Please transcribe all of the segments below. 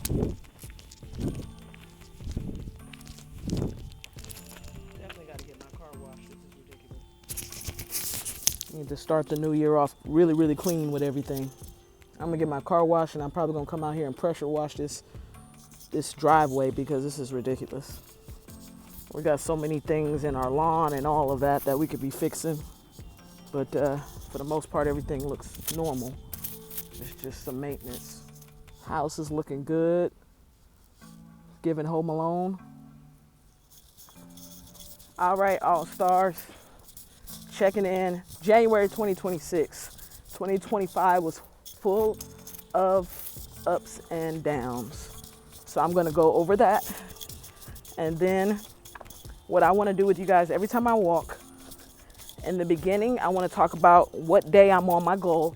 Definitely got to get my car washed. This is ridiculous. Need to start the new year off really, really clean with everything. I'm gonna get my car washed, and I'm probably gonna come out here and pressure wash this driveway because this is ridiculous. We got so many things in our lawn and all of that we could be fixing, but for the most part, everything looks normal. It's just some maintenance. House is looking good. Giving Home Alone. All right, all stars. Checking in. January 2026. 2025 was full of ups and downs. So I'm going to go over that. And then what I want to do with you guys every time I walk, in the beginning, I want to talk about what day I'm on my goal,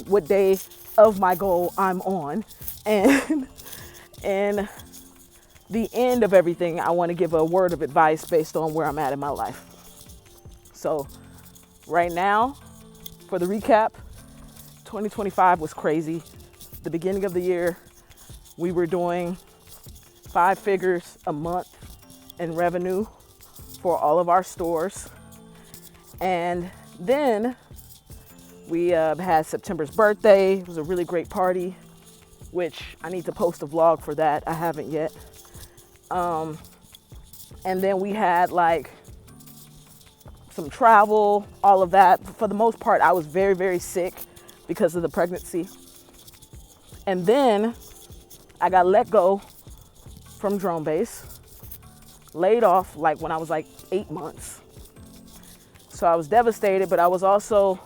what day of my goal I'm on. And the end of everything, I want to give a word of advice based on where I'm at in my life. So right now, for the recap, 2025 was crazy. The beginning of the year, we were doing 5 figures a month in revenue for all of our stores. And then we had September's birthday. It was a really great party, which I need to post a vlog for that. I haven't yet. And then we had like some travel, all of that. For the most part, I was very, very sick because of the pregnancy. And then I got let go from Drone Base, laid off like when I was like 8 months. So I was devastated, but I was also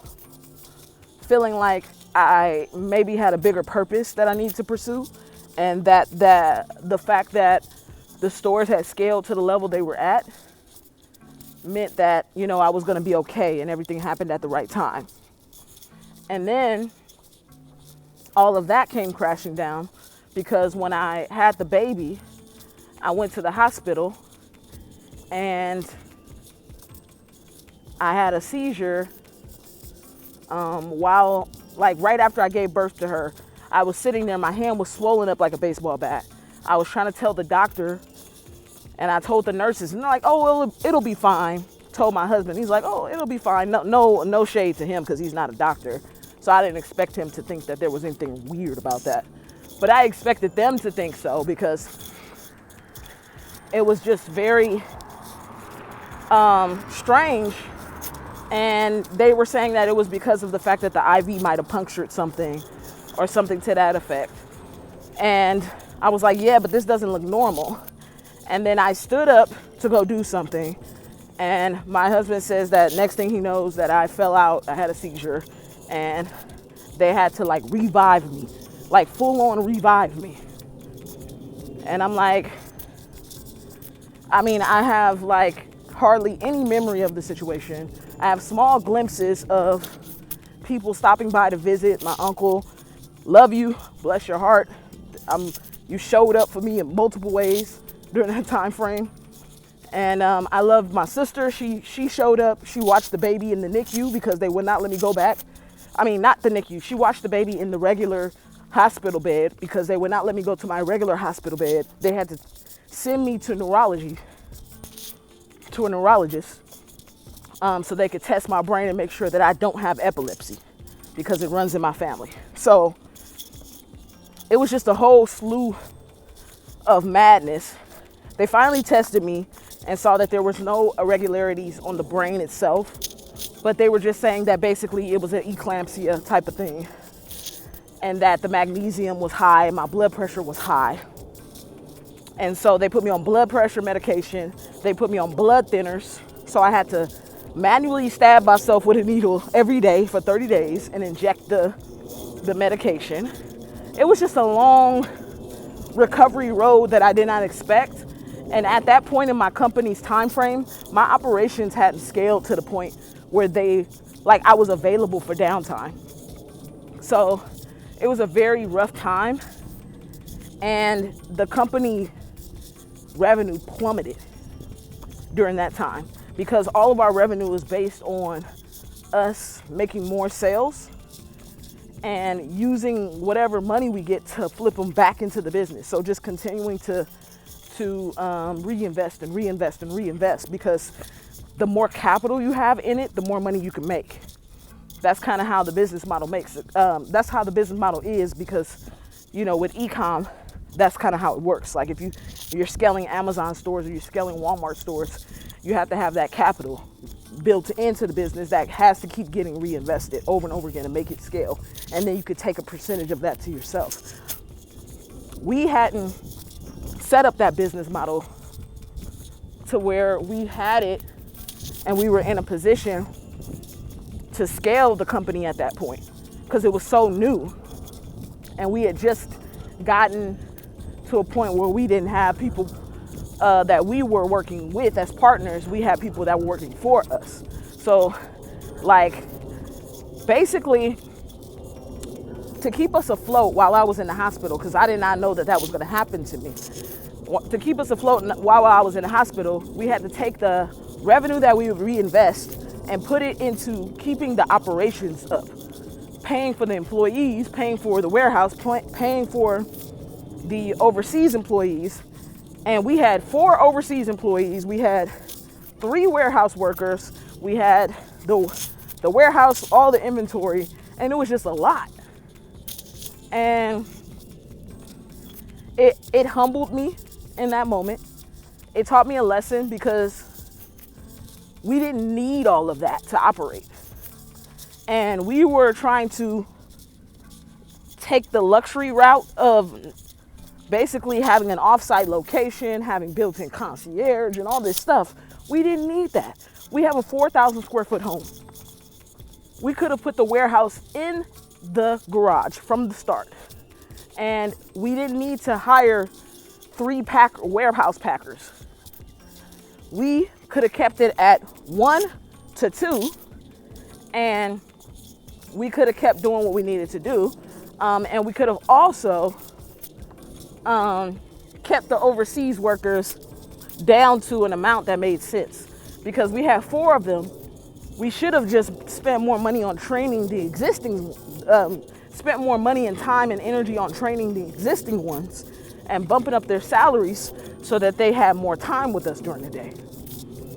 feeling like I maybe had a bigger purpose that I needed to pursue, and that the fact that the stores had scaled to the level they were at meant that, you know, I was going to be okay and everything happened at the right time. And then all of that came crashing down because when I had the baby, I went to the hospital and I had a seizure while, like right after I gave birth to her. I was sitting there, my hand was swollen up like a baseball bat. I was trying to tell the doctor, and I told the nurses, and they're like, "Oh, well, it'll be fine." Told my husband, he's like, "Oh, it'll be fine." No shade to him because he's not a doctor. So I didn't expect him to think that there was anything weird about that. But I expected them to think so because it was just very strange. And they were saying that it was because of the fact that the IV might have punctured something or something to that effect. And I was like, yeah, but this doesn't look normal. And then I stood up to go do something. And my husband says that next thing he knows that I fell out, I had a seizure, and they had to like revive me, like full on revive me. And I'm like, I mean, I have like hardly any memory of the situation. I have small glimpses of people stopping by to visit. My uncle, love you, bless your heart. You showed up for me in multiple ways during that time frame. And I loved my sister. She showed up. She watched the baby in the NICU because they would not let me go back. I mean, not the NICU. She watched the baby in the regular hospital bed because they would not let me go to my regular hospital bed. They had to send me to a neurologist, so they could test my brain and make sure that I don't have epilepsy because it runs in my family. So it was just a whole slew of madness. They finally tested me and saw that there was no irregularities on the brain itself, but they were just saying that basically it was an eclampsia type of thing, and that the magnesium was high and my blood pressure was high. And so they put me on blood pressure medication. They put me on blood thinners. So I had to manually stab myself with a needle every day for 30 days and inject the medication. It was just a long recovery road that I did not expect. And at that point in my company's time frame, my operations hadn't scaled to the point where I was available for downtime. So it was a very rough time, and the company revenue plummeted during that time because all of our revenue was based on us making more sales and using whatever money we get to flip them back into the business. So just continuing to reinvest and reinvest and reinvest, because the more capital you have in it, the more money you can make. That's kind of how the business model makes it. That's how the business model is, because, you know, with e-com, that's kind of how it works. Like if you're scaling Amazon stores or you're scaling Walmart stores, you have to have that capital built into the business that has to keep getting reinvested over and over again to make it scale. And then you could take a percentage of that to yourself. We hadn't set up that business model to where we had it and we were in a position to scale the company at that point, because it was so new and we had just gotten to a point where we didn't have people that we were working with as partners. We had people that were working for us. So like basically to keep us afloat while I was in the hospital, because I did not know that was going to happen to me. To keep us afloat while I was in the hospital, we had to take the revenue that we would reinvest and put it into keeping the operations up, paying for the employees, paying for the warehouse, paying for the overseas employees. And we had 4 overseas employees. We had 3 warehouse workers. We had the warehouse, all the inventory, and it was just a lot. And it humbled me in that moment. It taught me a lesson, because we didn't need all of that to operate. And we were trying to take the luxury route of basically having an offsite location, having built-in concierge and all this stuff. We didn't need that. We have a 4,000 square foot home. We could have put the warehouse in the garage from the start. And we didn't need to hire 3 warehouse packers. We could have kept it at 1 to 2, and we could have kept doing what we needed to do. And we could have also kept the overseas workers down to an amount that made sense, because we had 4 of them. We should have just spent more money on training the existing, spent more money and time and energy on training the existing ones and bumping up their salaries so that they had more time with us during the day.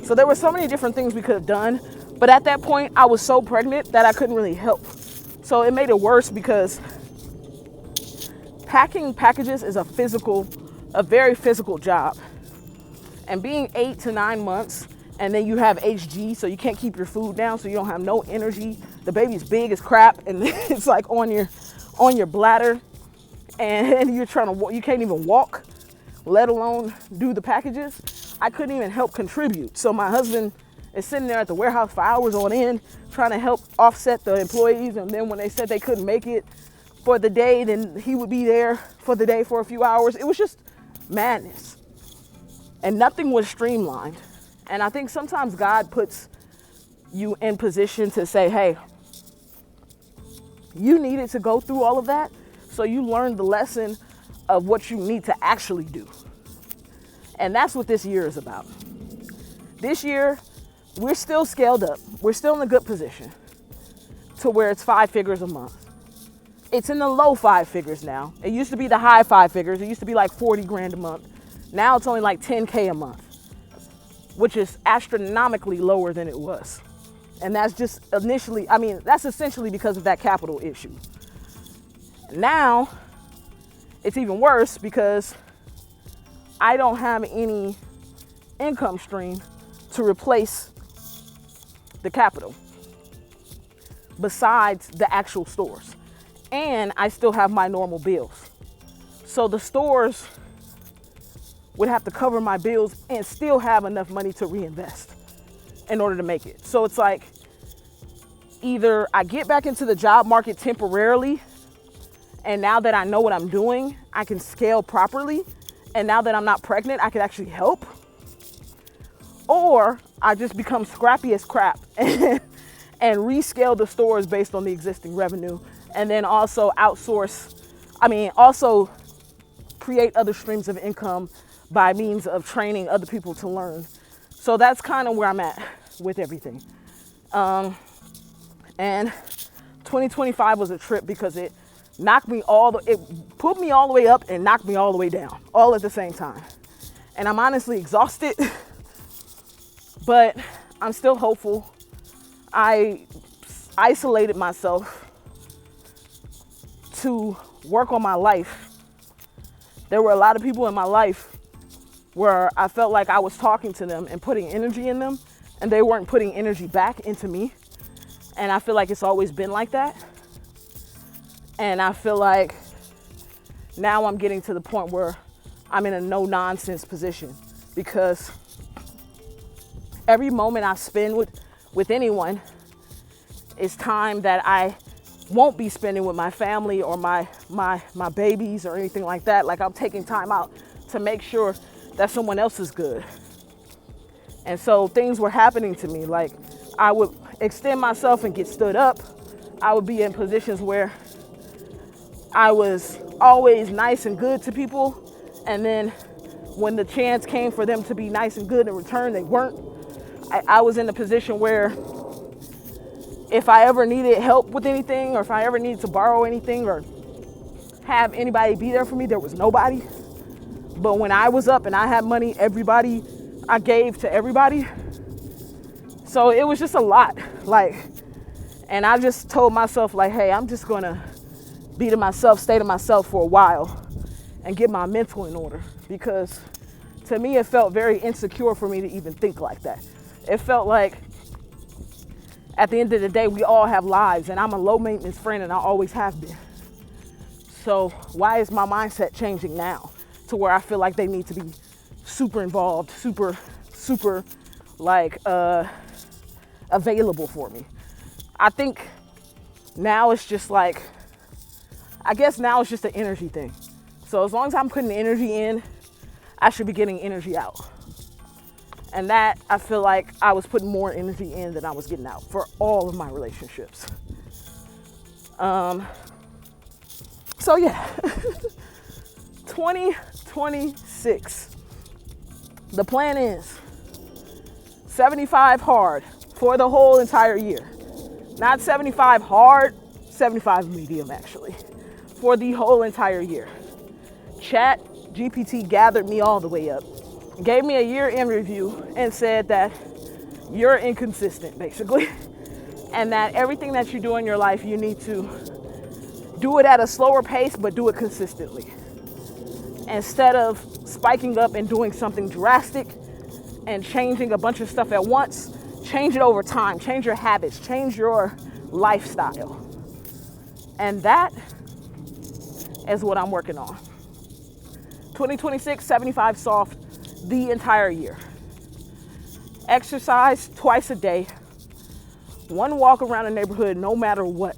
So there were so many different things we could have done, but at that point I was so pregnant that I couldn't really help. So it made it worse, because packing packages is a very physical job. And being 8 to 9 months, and then you have HG, so you can't keep your food down, so you don't have no energy. The baby's big as crap, and it's like on your bladder, and you can't even walk, let alone do the packages. I couldn't even help contribute. So my husband is sitting there at the warehouse for hours on end, trying to help offset the employees. And then when they said they couldn't make it for the day, then he would be there for the day for a few hours. It was just madness, and nothing was streamlined. And I think sometimes God puts you in position to say, hey, you needed to go through all of that, so you learned the lesson of what you need to actually do. And that's what this year is about. This year, we're still scaled up. We're still in a good position to where it's 5 figures a month. It's in the low 5 figures now. It used to be the high 5 figures. It used to be like 40 grand a month. Now it's only like 10K a month, which is astronomically lower than it was. And that's just initially, that's essentially because of that capital issue. Now, it's even worse because I don't have any income stream to replace the capital besides the actual stores. And I still have my normal bills. So the stores would have to cover my bills and still have enough money to reinvest in order to make it. So it's like, either I get back into the job market temporarily, and now that I know what I'm doing, I can scale properly, and now that I'm not pregnant, I can actually help, or I just become scrappy as crap and rescale the stores based on the existing revenue, and then also also create other streams of income by means of training other people to learn. So that's kind of where I'm at with everything. And 2025 was a trip because it it put me all the way up and knocked me all the way down, all at the same time. And I'm honestly exhausted, but I'm still hopeful. I isolated myself to work on my life. There were a lot of people in my life where I felt like I was talking to them and putting energy in them, and they weren't putting energy back into me. And I feel like it's always been like that. And I feel like now I'm getting to the point where I'm in a no-nonsense position, because every moment I spend with anyone is time that I won't be spending with my family or my babies or anything like that. Like, I'm taking time out to make sure that someone else is good. And so things were happening to me. Like, I would extend myself and get stood up. I would be in positions where I was always nice and good to people, and then when the chance came for them to be nice and good in return, they weren't. I was in a position where if I ever needed help with anything, or if I ever needed to borrow anything or have anybody be there for me, there was nobody. But when I was up and I had money, I gave to everybody. So it was just a lot. Like, and I just told myself, like, hey, I'm just gonna be to myself, stay to myself for a while and get my mental in order, because to me it felt very insecure for me to even think like that. It felt like at the end of the day, we all have lives, and I'm a low maintenance friend, and I always have been. So why is my mindset changing now to where I feel like they need to be super involved, super like available for me? I think now it's just like, I guess now it's just an energy thing. So as long as I'm putting energy in, I should be getting energy out. And that, I feel like I was putting more energy in than I was getting out for all of my relationships. So yeah, 2026. The plan is 75 hard for the whole entire year. Not 75 hard, 75 medium actually, for the whole entire year. Chat GPT gathered me all the way up, gave me a year in review, and said that you're inconsistent, basically, and that everything that you do in your life, you need to do it at a slower pace, but do it consistently. Instead of spiking up and doing something drastic and changing a bunch of stuff at once, change it over time, change your habits, change your lifestyle. And that is what I'm working on. 2026, 75 soft the entire year. Exercise twice a day. One walk around the neighborhood, no matter what.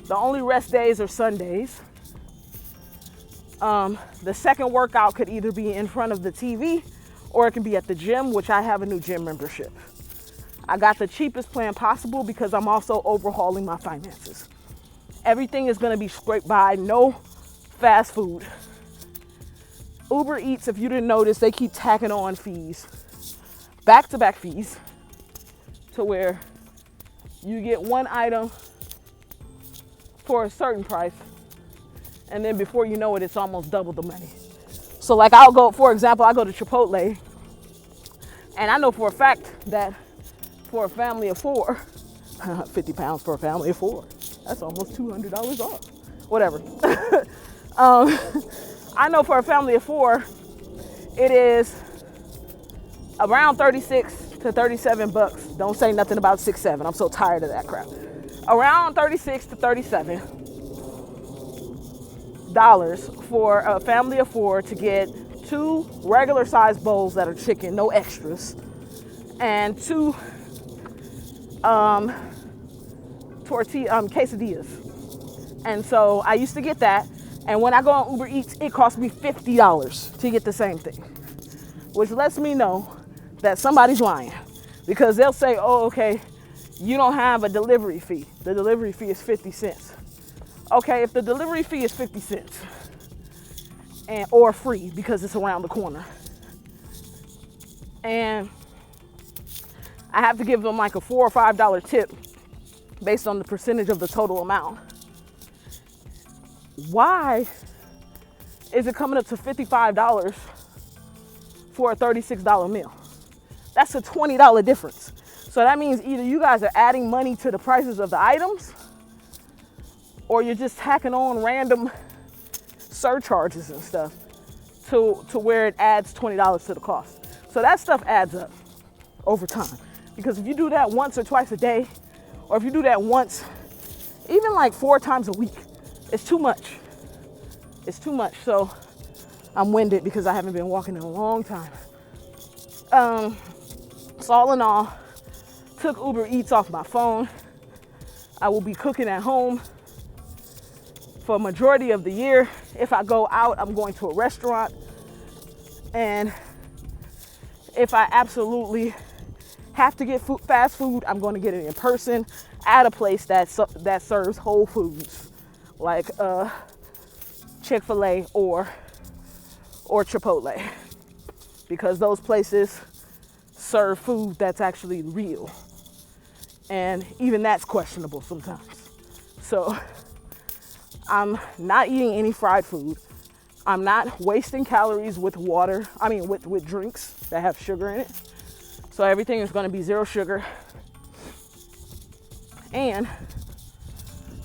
The only rest days are Sundays. The second workout could either be in front of the TV or it can be at the gym, which I have a new gym membership. I got the cheapest plan possible because I'm also overhauling my finances. Everything is going to be scraped by, no fast food. Uber Eats, if you didn't notice, they keep tacking on fees, back-to-back fees, to where you get one item for a certain price, and then before you know it, it's almost double the money. So like for example, I go to Chipotle, and I know for a fact that for a family of 4, 50 pounds for a family of 4, that's almost $200 off, whatever. I know for a family of 4, it is around 36 to 37 bucks. Don't say nothing about 6, 7. I'm so tired of that crap. Around 36 to 37 dollars for a family of 4 to get 2 regular sized bowls that are chicken, no extras, and 2 quesadillas. And so I used to get that. And when I go on Uber Eats, it costs me $50 to get the same thing, which lets me know that somebody's lying, because they'll say, oh, okay, you don't have a delivery fee. The delivery fee is 50 cents. Okay, if the delivery fee is 50 cents or free because it's around the corner, and I have to give them like a $4 or $5 tip based on the percentage of the total amount. Why is it coming up to $55 for a $36 meal? That's a $20 difference. So that means either you guys are adding money to the prices of the items, or you're just tacking on random surcharges and stuff to where it adds $20 to the cost. So that stuff adds up over time. Because if you do that once or twice a day, or if you do that once, even like 4 times a week, it's too much. It's too much. So I'm winded because I haven't been walking in a long time. So all in all, took Uber Eats off my phone. I will be cooking at home for a majority of the year. If I go out, I'm going to a restaurant. And if I absolutely have to get fast food, I'm going to get it in person at a place that serves whole foods, like Chick-fil-A or Chipotle, because those places serve food that's actually real, and even that's questionable sometimes. So I'm not eating any fried food. I'm not wasting calories with water. With drinks that have sugar in it. So everything is going to be 0 sugar. And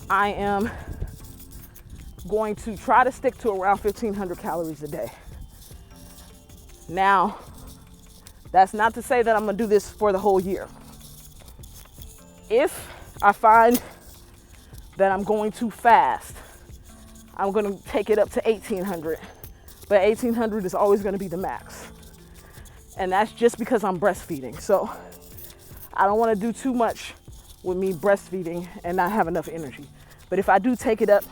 I am going to try to stick to around 1,500 calories a day. Now, that's not to say that I'm going to do this for the whole year. If I find that I'm going too fast, I'm going to take it up to 1,800. But 1,800 is always going to be the max. And that's just because I'm breastfeeding. So I don't want to do too much with me breastfeeding and not have enough energy. But if I do take it up,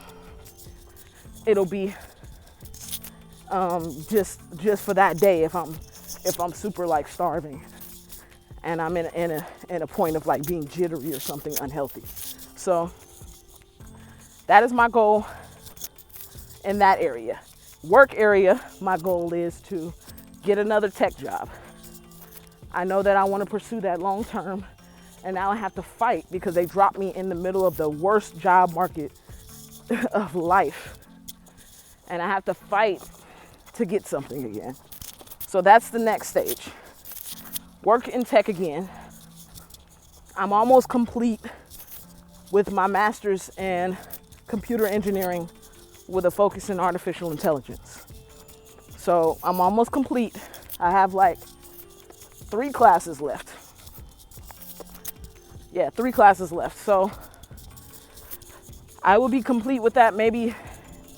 it'll be just for that day if I'm super like starving and I'm in a point of like being jittery or something unhealthy. So that is my goal in that area. Work area, my goal is to get another tech job. I know that I want to pursue that long term, and now I have to fight because they dropped me in the middle of the worst job market of life, and I have to fight to get something again. So that's the next stage. Work in tech again. I'm almost complete with my master's in computer engineering with a focus in artificial intelligence. So I'm almost complete. I have like 3 classes left. Yeah, 3 classes left. So I will be complete with that maybe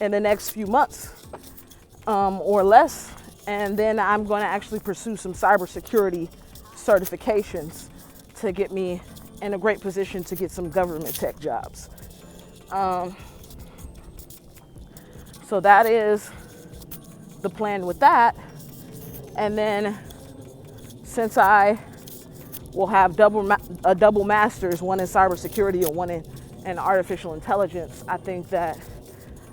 in the next few months or less. And then I'm going to actually pursue some cybersecurity certifications to get me in a great position to get some government tech jobs. So that is the plan with that. And then since I will have a double master's, one in cybersecurity and one in artificial intelligence, I think that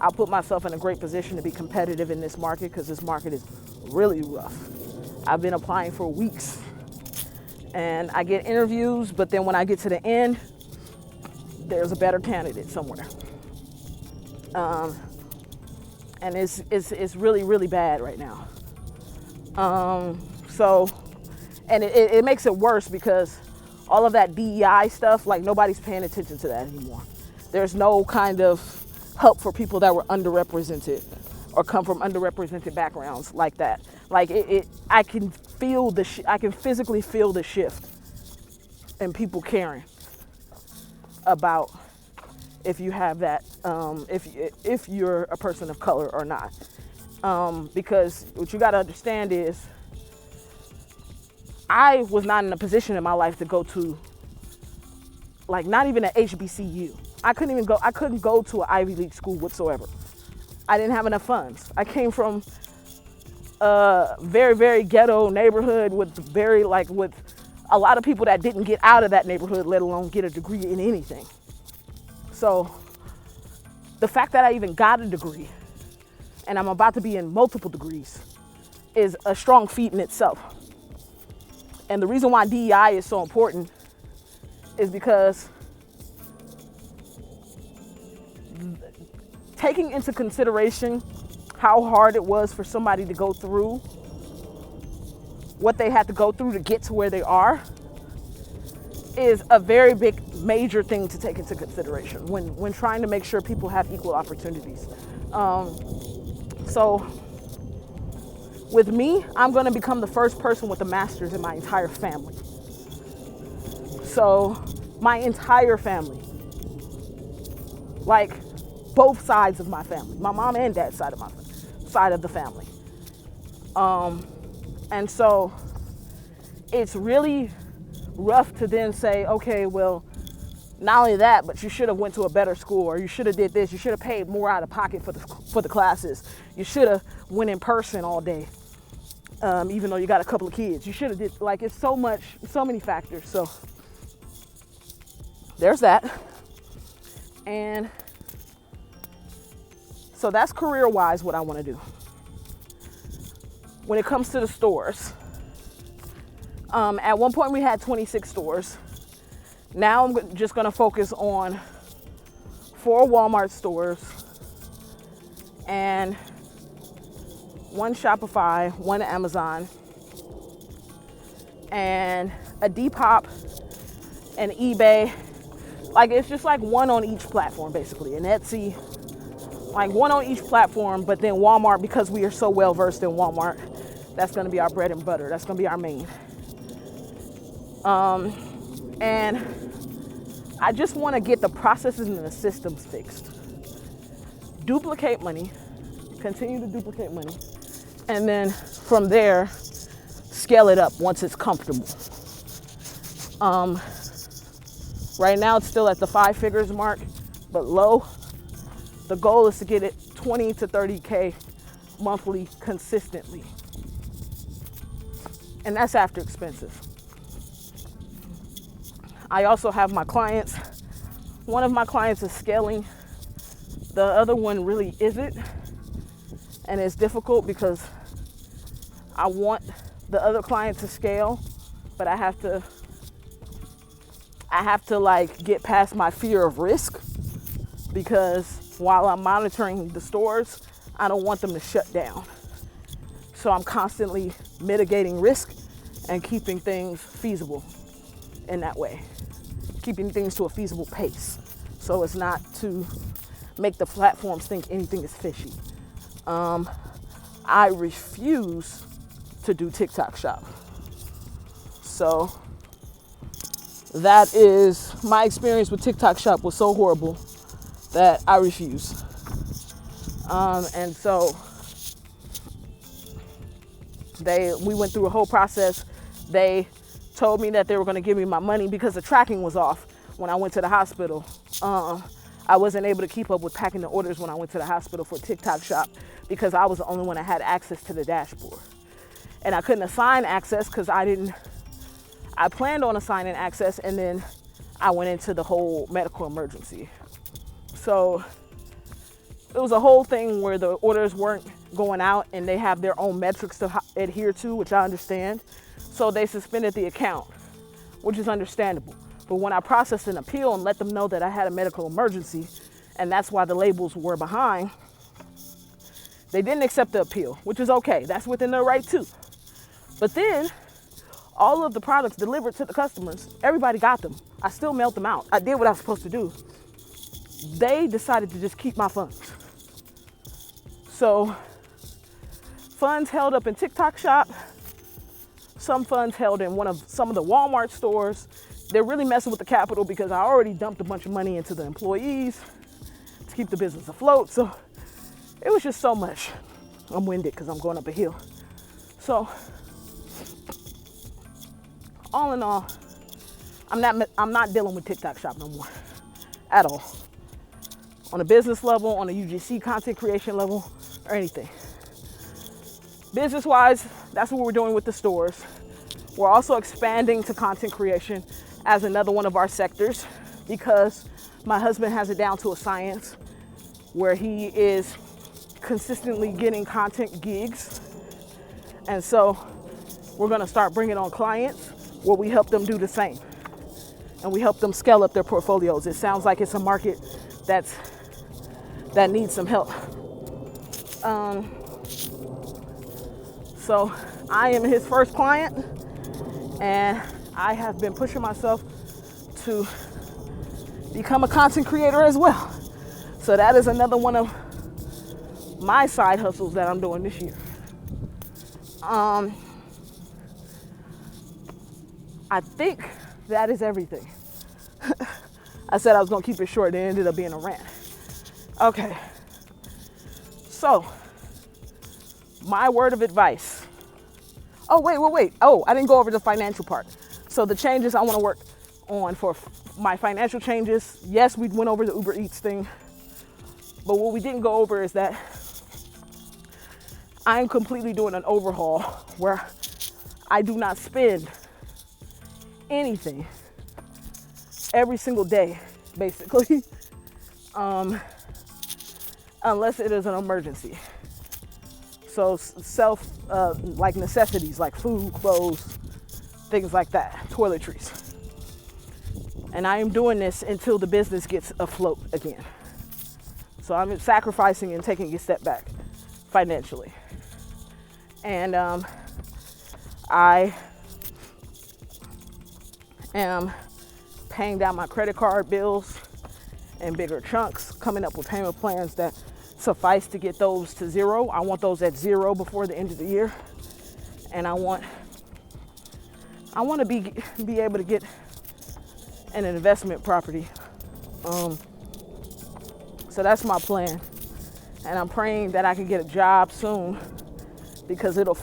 I'll put myself in a great position to be competitive in this market, because this market is really rough. I've been applying for weeks and I get interviews, but then when I get to the end, there's a better candidate somewhere. And it's really, really bad right now. And it makes it worse because all of that DEI stuff, like nobody's paying attention to that anymore. There's no kind of help for people that were underrepresented or come from underrepresented backgrounds like that. Like I can feel I can physically feel the shift in people caring about if you have that, if you're a person of color or not. Because what you got to understand is I was not in a position in my life to go to, like, not even an HBCU. I couldn't go to an Ivy League school whatsoever. I didn't have enough funds. I came from a very, very ghetto neighborhood with a lot of people that didn't get out of that neighborhood, let alone get a degree in anything. So the fact that I even got a degree and I'm about to be in multiple degrees is a strong feat in itself. And the reason why DEI is so important is because taking into consideration how hard it was for somebody to go through what they had to go through to get to where they are is a very big, major thing to take into consideration when trying to make sure people have equal opportunities. So with me, I'm going to become the first person with a master's in my entire family. So my entire family, like both sides of my family, my mom and dad's side of the family. And so it's really rough to then say, okay, well, not only that, but you should have went to a better school, or you should have did this, you should have paid more out of pocket for the classes, you should have went in person all day, even though you got a couple of kids, you should have did, like, it's so many factors. So there's that. And so that's career-wise what I want to do. When it comes to the stores, at one point we had 26 stores. Now I'm just going to focus on 4 Walmart stores and 1 Shopify, 1 Amazon, and a Depop and eBay. Like, it's just like 1 on each platform, basically. And Etsy, like 1 on each platform, but then Walmart, because we are so well versed in Walmart, that's going to be our bread and butter. That's going to be our main. And I just want to get the processes and the systems fixed. Duplicate money, continue to duplicate money, and then from there, scale it up once it's comfortable. Right now it's still at the 5 figures mark, but low. The goal is to get it 20 to 30K monthly consistently. And that's after expenses. I also have my clients. One of my clients is scaling. The other one really isn't. And it's difficult because I want the other client to scale, but I have to like get past my fear of risk, because while I'm monitoring the stores, I don't want them to shut down. So I'm constantly mitigating risk and keeping things feasible in that way, keeping things to a feasible pace, so it's not to make the platforms think anything is fishy. I refuse to do TikTok shop. So that is, my experience with TikTok shop was so horrible that I refuse. And so we went through a whole process. They told me that they were going to give me my money because the tracking was off when I went to the hospital. I wasn't able to keep up with packing the orders when I went to the hospital for TikTok shop because I was the only one that had access to the dashboard. And I couldn't assign access because I planned on assigning access, and then I went into the whole medical emergency. So it was a whole thing where the orders weren't going out and they have their own metrics to adhere to, which I understand. So they suspended the account, which is understandable. But when I processed an appeal and let them know that I had a medical emergency, and that's why the labels were behind, they didn't accept the appeal, which is okay. That's within their right too. But then all of the products delivered to the customers, everybody got them. I still mailed them out. I did what I was supposed to do. They decided to just keep my funds. So funds held up in TikTok shop, some funds held in some of the Walmart stores. They're really messing with the capital because I already dumped a bunch of money into the employees to keep the business afloat. So it was just so much. I'm winded because I'm going up a hill. So all in all, I'm not dealing with TikTok shop no more at all. On a business level, on a UGC content creation level, or anything. Business-wise, that's what we're doing with the stores. We're also expanding to content creation as another one of our sectors because my husband has it down to a science where he is consistently getting content gigs. And so we're gonna start bringing on clients where we help them do the same. And we help them scale up their portfolios. It sounds like it's a market that's that need some help. So I am his first client, and I have been pushing myself to become a content creator as well. So that is another one of my side hustles that I'm doing this year. I think that is everything. I said I was gonna keep it short, and it ended up being a rant. Okay, so my word of advice. Oh, wait. Oh, I didn't go over the financial part. So the changes I want to work on for my financial changes. Yes, we went over the Uber Eats thing. But what we didn't go over is that I'm completely doing an overhaul where I do not spend anything every single day, basically, unless it is an emergency. So like necessities, like food, clothes, things like that, toiletries. And I am doing this until the business gets afloat again. So I'm sacrificing and taking a step back financially. And I am paying down my credit card bills in bigger chunks, coming up with payment plans that suffice to get those to zero. I want those at zero before the end of the year. And I want to be able to get an investment property. So that's my plan. And I'm praying that I can get a job soon, because it'll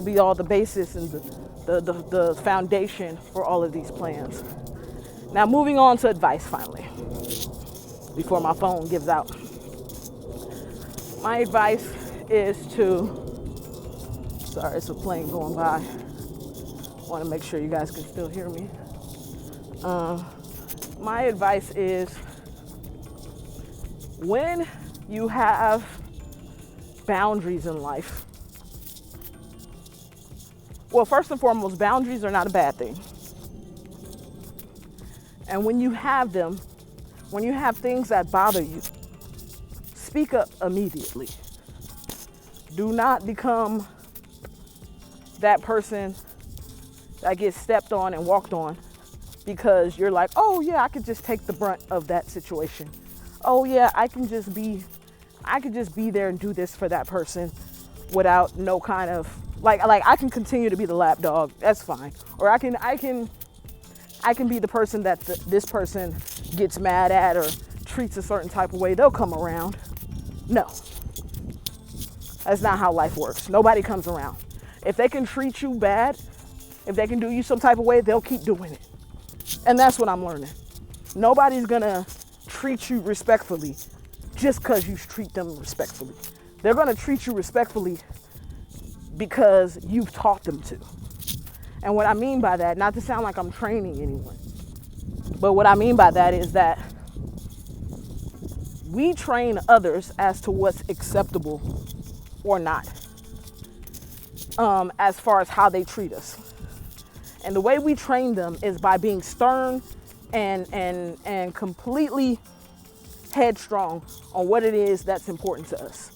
be all the basis and the foundation for all of these plans. Now, moving on to advice finally, before my phone gives out. My advice is sorry, it's a plane going by. I want to make sure you guys can still hear me. My advice is, when you have boundaries in life, well, first and foremost, boundaries are not a bad thing. And when you have them, when you have things that bother you, speak up immediately. Do not become that person that gets stepped on and walked on because you're like, oh yeah, I could just take the brunt of that situation. Oh yeah, I could just be there and do this for that person without no kind of like I can continue to be the lap dog. That's fine. Or I can be the person that this person gets mad at or treats a certain type of way. They'll come around. No, that's not how life works. Nobody comes around. If they can treat you bad, if they can do you some type of way, they'll keep doing it. And that's what I'm learning. Nobody's gonna treat you respectfully just because you treat them respectfully. They're gonna treat you respectfully because you've taught them to. And what I mean by that, not to sound like I'm training anyone, but what I mean by that is that we train others as to what's acceptable or not, as far as how they treat us. And the way we train them is by being stern and completely headstrong on what it is that's important to us,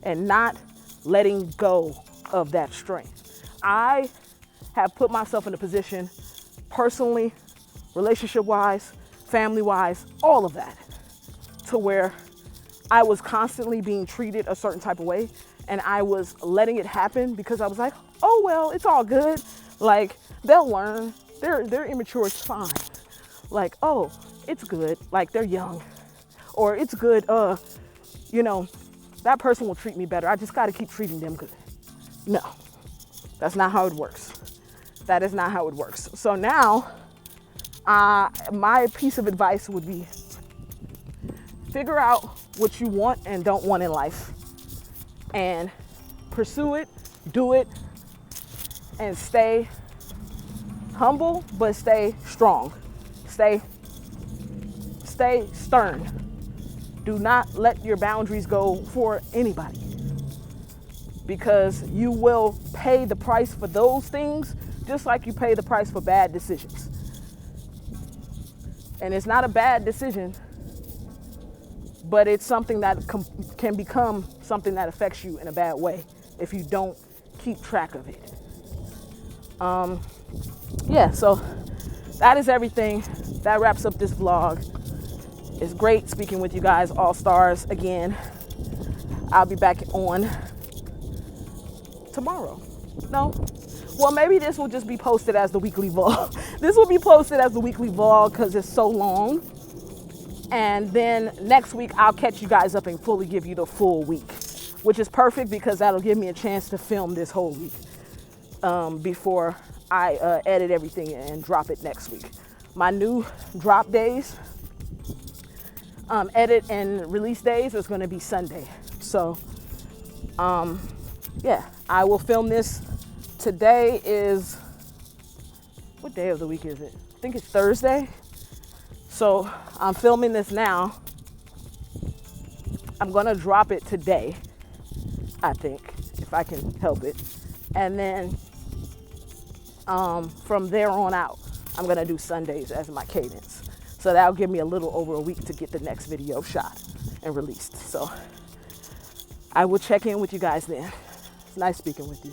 and not letting go of that strength. I have put myself in a position, personally, relationship-wise, family-wise, all of that, to where I was constantly being treated a certain type of way, and I was letting it happen because I was like, oh well, it's all good. Like, they'll learn. They're immature, it's fine. Like, oh, it's good. Like, they're young. Or it's good, that person will treat me better. I just got to keep treating them good. No, that's not how it works. That is not how it works. So now, my piece of advice would be, figure out what you want and don't want in life, and pursue it, do it, and stay humble, but stay strong. Stay stern. Do not let your boundaries go for anybody, because you will pay the price for those things just like you pay the price for bad decisions. And it's not a bad decision but it's something that can become something that affects you in a bad way if you don't keep track of it. Yeah, so that is everything. That wraps up this vlog. It's great speaking with you guys, all stars again. I'll be back on tomorrow. No, well, maybe this will just be posted as the weekly vlog. This will be posted as the weekly vlog because it's so long. And then next week, I'll catch you guys up and fully give you the full week, which is perfect because that'll give me a chance to film this whole week before I edit everything and drop it next week. My new drop days, edit and release days is going to be Sunday. So, yeah, I will film this. Today is, what day of the week is it? I think it's Thursday. So I'm filming this now. I'm gonna drop it today, I think, if I can help it. And then from there on out, I'm gonna do Sundays as my cadence. So that'll give me a little over a week to get the next video shot and released. So I will check in with you guys then. It's nice speaking with you.